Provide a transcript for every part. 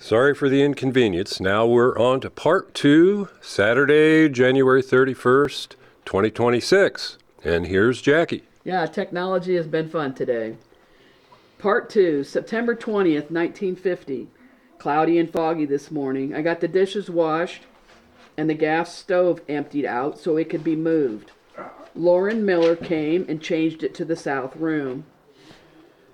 Sorry for the inconvenience. Now we're on to part 2, Saturday, January 31st, 2026. And here's Jackie. Yeah, technology has been fun today. Part 2, September 20th, 1950. Cloudy and foggy this morning. I got the dishes washed and the gas stove emptied out so it could be moved. Lauren Miller came and changed it to the south room.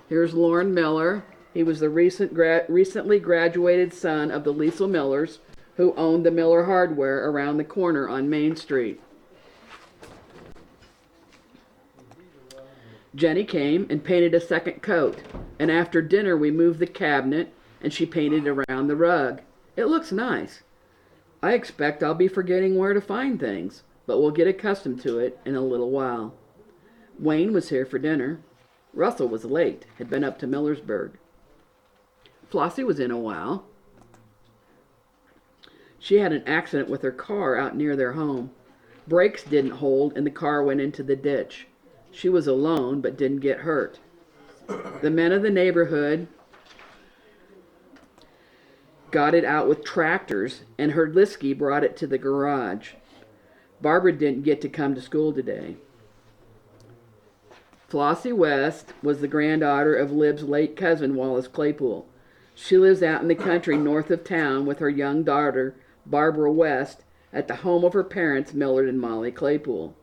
Here's Lauren Miller. He was the recently graduated son of the Liesel Millers, who owned the Miller Hardware around the corner on Main Street. Jenny came and painted a second coat, and after dinner we moved the cabinet and she painted around the rug. It looks nice. I expect I'll be forgetting where to find things, but we'll get accustomed to it in a little while. Wayne was here for dinner. Russell was late, had been up to Millersburg. Flossie was in a while. She had an accident with her car out near their home. Brakes didn't hold and the car went into the ditch. She was alone but didn't get hurt. The men of the neighborhood got it out with tractors and Herdlisky brought it to the garage. Barbara didn't get to come to school today. Flossie West was the granddaughter of Lib's late cousin, Wallace Claypool. She lives out in the country north of town with her young daughter, Barbara West, at the home of her parents, Millard and Molly Claypool.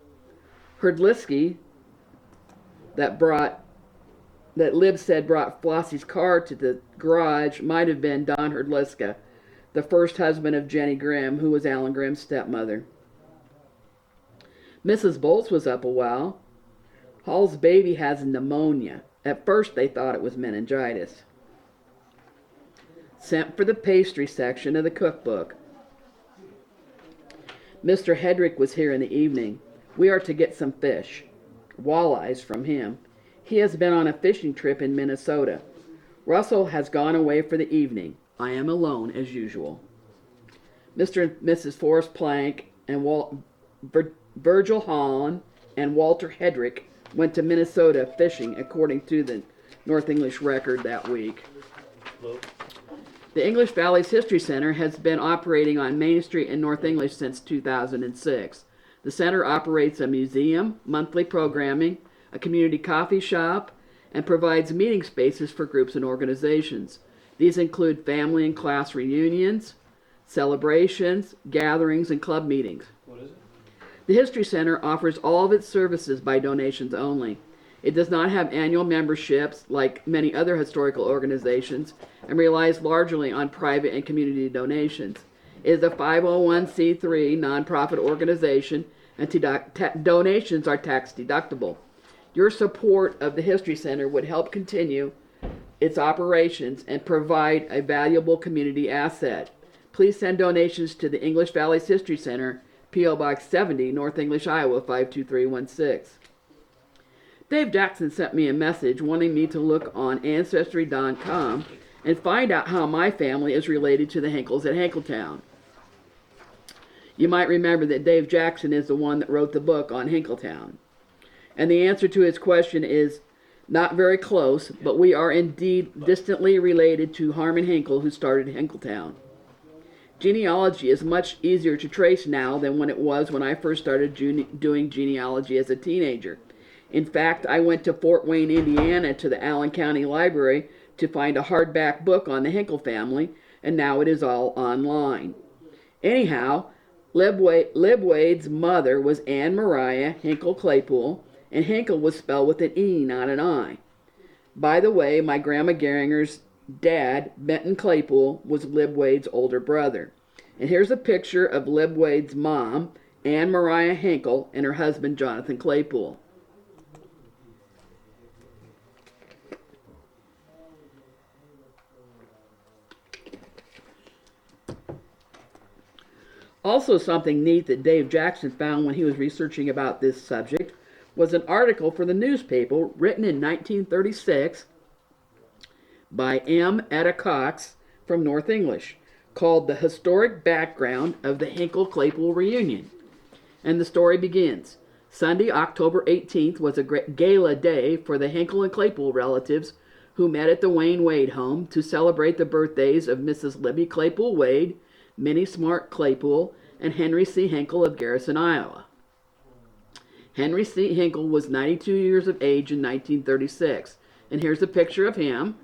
Herdlisky, that Lib said brought Flossie's car to the garage, might have been Don Herdliska, the first husband of Jenny Grimm, who was Alan Grimm's stepmother. Mrs. Bolts was up a while. Hall's baby has pneumonia. At first they thought it was meningitis. Sent for the pastry section of the cookbook. Mr. Hedrick was here in the evening. We are to get some fish. Walleyes from him. He has been on a fishing trip in Minnesota. Russell has gone away for the evening. I am alone as usual. Mr. and Mrs. Forrest Plank and Virgil Hahn and Walter Hedrick went to Minnesota fishing according to the North English Record that week. Hello. The English Valleys History Center has been operating on Main Street in North English since 2006. The center operates a museum, monthly programming, a community coffee shop, and provides meeting spaces for groups and organizations. These include family and class reunions, celebrations, gatherings, and club meetings. What is it? The History Center offers all of its services by donations only. It does not have annual memberships like many other historical organizations and relies largely on private and community donations. It is a 501c3 nonprofit organization and donations are tax deductible. Your support of the History Center would help continue its operations and provide a valuable community asset. Please send donations to the English Valleys History Center, P.O. Box 70, North English, Iowa 52316. Dave Jackson sent me a message wanting me to look on Ancestry.com and find out how my family is related to the Hinkles at Hinkletown. You might remember that Dave Jackson is the one that wrote the book on Hinkletown. And the answer to his question is not very close, but we are indeed distantly related to Harmon Hinkle, who started Hinkletown. Genealogy is much easier to trace now than when it was when I first started doing genealogy as a teenager. In fact, I went to Fort Wayne, Indiana, to the Allen County Library to find a hardback book on the Hinkle family, and now it is all online. Anyhow, Lib Wade's mother was Anne Mariah Hinkle Claypool, and Hinkle was spelled with an E, not an I. By the way, my Grandma Geringer's dad, Benton Claypool, was Lib Wade's older brother. And here's a picture of Lib Wade's mom, Anne Mariah Hinkle, and her husband, Jonathan Claypool. Also, something neat that Dave Jackson found when he was researching about this subject was an article for the newspaper written in 1936 by M. Etta Cox from North English called The Historic Background of the Hinkle-Claypool Reunion. And the story begins. Sunday, October 18th was a great gala day for the Hinkle and Claypool relatives who met at the Wayne Wade home to celebrate the birthdays of Mrs. Libby Claypool Wade, Minnie Smart Claypool, and Henry C. Hinkle of Garrison, Iowa. Henry C. Hinkle was 92 years of age in 1936, and here's a picture of him.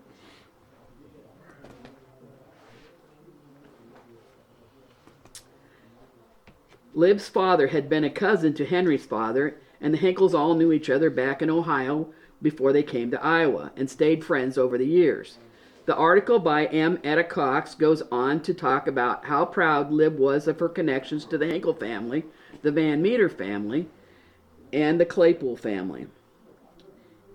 Lib's father had been a cousin to Henry's father, and the Hinkles all knew each other back in Ohio before they came to Iowa and stayed friends over the years. The article by M. Etta Cox goes on to talk about how proud Lib was of her connections to the Hinkle family, the Van Meter family, and the Claypool family.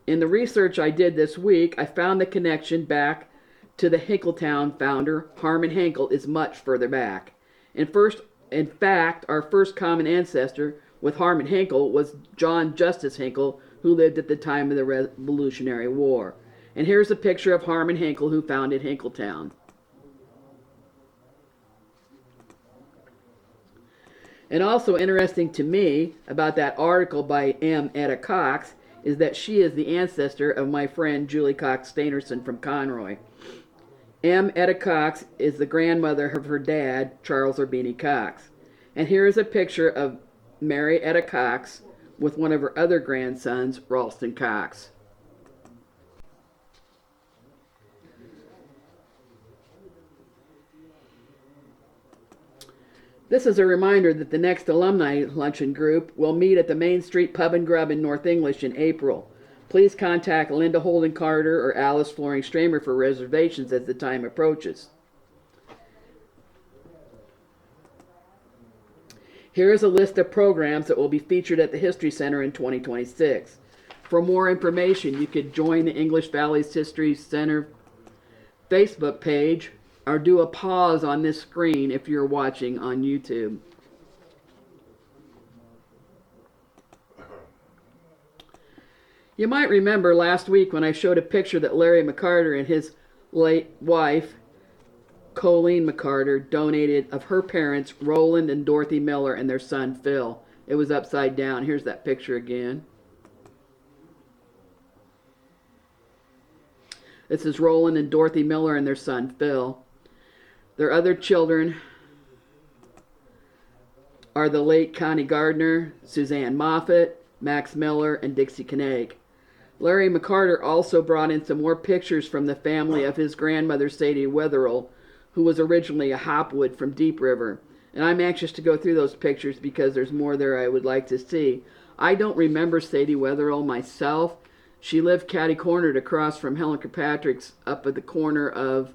In the research I did this week, I found the connection back to the Hinkletown founder, Harmon Hinkle, is much further back. In fact, our first common ancestor with Harmon Hinkle was John Justice Hinkle, who lived at the time of the Revolutionary War. And here's a picture of Harmon Hinkle, who founded Hinkletown. And also interesting to me about that article by M. Etta Cox is that she is the ancestor of my friend Julie Cox Steinerson from Conroy. M. Etta Cox is the grandmother of her dad, Charles Urbini Cox. And here is a picture of Mary Etta Cox with one of her other grandsons, Ralston Cox. This is a reminder that the next alumni luncheon group will meet at the Main Street Pub and Grub in North English in April. Please contact Linda Holden Carter or Alice Floring Stramer for reservations as the time approaches. Here is a list of programs that will be featured at the History Center in 2026. For more information, you could join the English Valley's History Center Facebook page or do a pause on this screen if you're watching on YouTube. You might remember last week when I showed a picture that Larry McCarter and his late wife, Colleen McCarter, donated of her parents, Roland and Dorothy Miller, and their son, Phil. It was upside down. Here's that picture again. This is Roland and Dorothy Miller and their son, Phil. Their other children are the late Connie Gardner, Suzanne Moffett, Max Miller, and Dixie Knag. Larry McCarter also brought in some more pictures from the family of his grandmother, Sadie Wetherell, who was originally a Hopwood from Deep River. And I'm anxious to go through those pictures because there's more there I would like to see. I don't remember Sadie Wetherell myself. She lived catty-cornered across from Helen Kirkpatrick's up at the corner of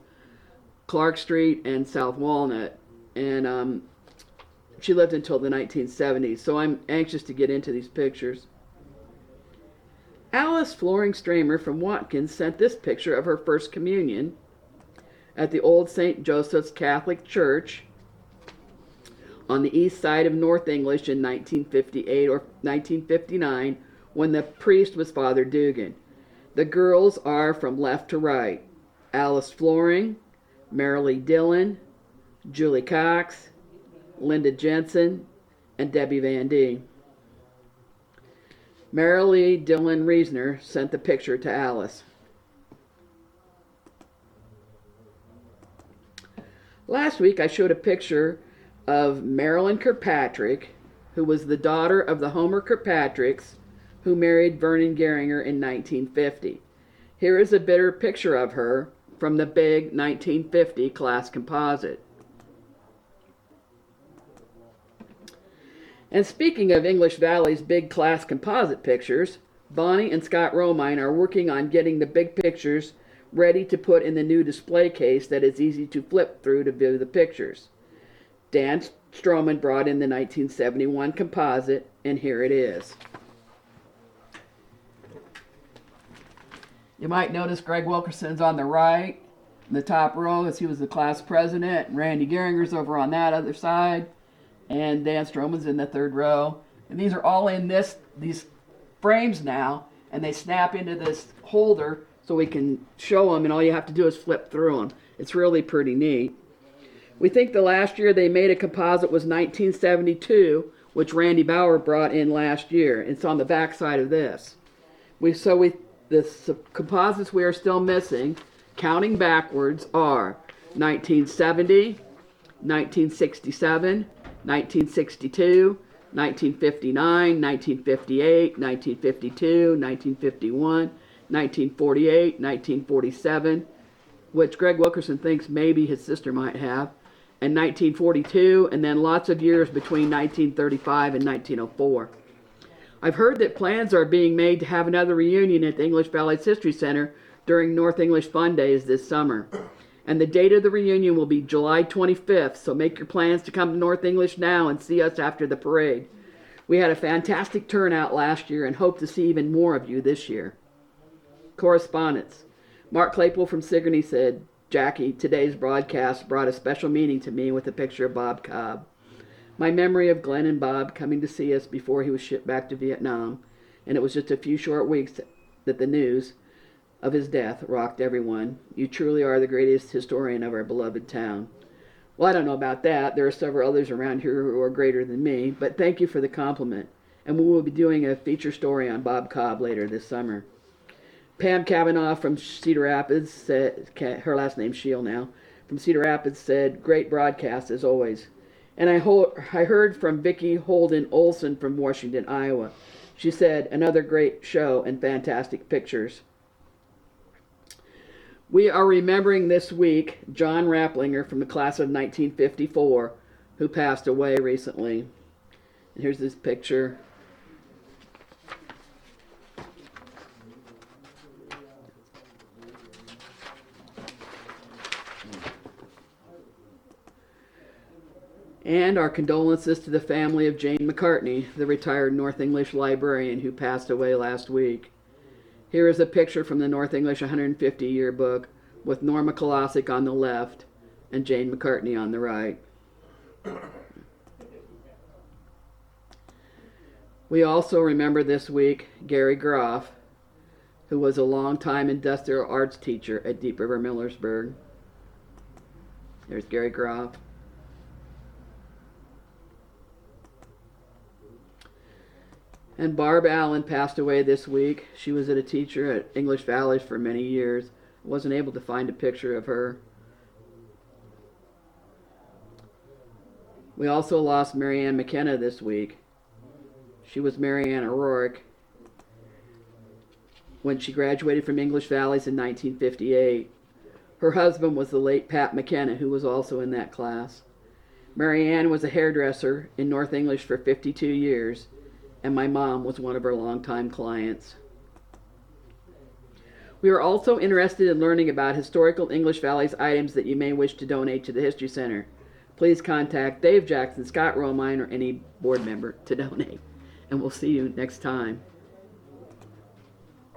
Clark Street and South Walnut. And she lived until the 1970s, so I'm anxious to get into these pictures. Alice Floring Stramer from Watkins sent this picture of her first communion at the Old St. Joseph's Catholic Church on the east side of North English in 1958 or 1959 when the priest was Father Dugan. The girls are from left to right: Alice Floring, Marilee Dillon, Julie Cox, Linda Jensen, and Debbie Van D. Marilee Dillon Reesner sent the picture to Alice. Last week I showed a picture of Marilyn Kirkpatrick, who was the daughter of the Homer Kirkpatricks, who married Vernon Geringer in 1950. Here is a better picture of her from the big 1950 class composite. And speaking of English Valley's big class composite pictures, Bonnie and Scott Romine are working on getting the big pictures ready to put in the new display case that is easy to flip through to view the pictures. Dan Stroman brought in the 1971 composite, and here it is. You might notice Greg Wilkerson's on the right, in the top row, as he was the class president, and Randy Geringer's over on that other side, and Dan Stroman's in the third row. And these are all in these frames now, and they snap into this holder so we can show them, and all you have to do is flip through them. It's really pretty neat. We think the last year they made a composite was 1972, which Randy Bauer brought in last year. It's on the back side of this. We The composites we are still missing, counting backwards, are 1970, 1967, 1962, 1959, 1958, 1952, 1951, 1948, 1947, which Greg Wilkerson thinks maybe his sister might have, and 1942, and then lots of years between 1935 and 1904. I've heard that plans are being made to have another reunion at the English Valley's History Center during North English Fun Days this summer. And the date of the reunion will be July 25th, so make your plans to come to North English now and see us after the parade. We had a fantastic turnout last year and hope to see even more of you this year. Correspondence. Mark Claypool from Sigourney said, Jackie, today's broadcast brought a special meaning to me with a picture of Bob Cobb. My memory of Glenn and Bob coming to see us before he was shipped back to Vietnam, and it was just a few short weeks that the news of his death rocked everyone. You truly are the greatest historian of our beloved town. Well, I don't know about that. There are several others around here who are greater than me, but thank you for the compliment. And we will be doing a feature story on Bob Cobb later this summer. Pam Cavanaugh from Cedar Rapids said, her last name's Shield now, from Cedar Rapids said, great broadcast as always. And I heard from Vicki Holden Olson from Washington, Iowa. She said, another great show and fantastic pictures. We are remembering this week John Rapplinger from the class of 1954, who passed away recently. And here's this picture. And our condolences to the family of Jane McCartney, the retired North English librarian who passed away last week. Here is a picture from the North English 150 yearbook with Norma Kolosik on the left and Jane McCartney on the right. We also remember this week Gary Groff, who was a longtime industrial arts teacher at Deep River Millersburg. There's Gary Groff. And Barb Allen passed away this week. She was a teacher at English Valley for many years. Wasn't able to find a picture of her. We also lost Marianne McKenna this week. She was Marianne O'Rourke when she graduated from English Valleys in 1958. Her husband was the late Pat McKenna, who was also in that class. Marianne was a hairdresser in North English for 52 years. And my mom was one of her longtime clients. We are also interested in learning about historical English Valley's items that you may wish to donate to the History Center. Please contact Dave Jackson, Scott Romine, or any board member to donate. And we'll see you next time.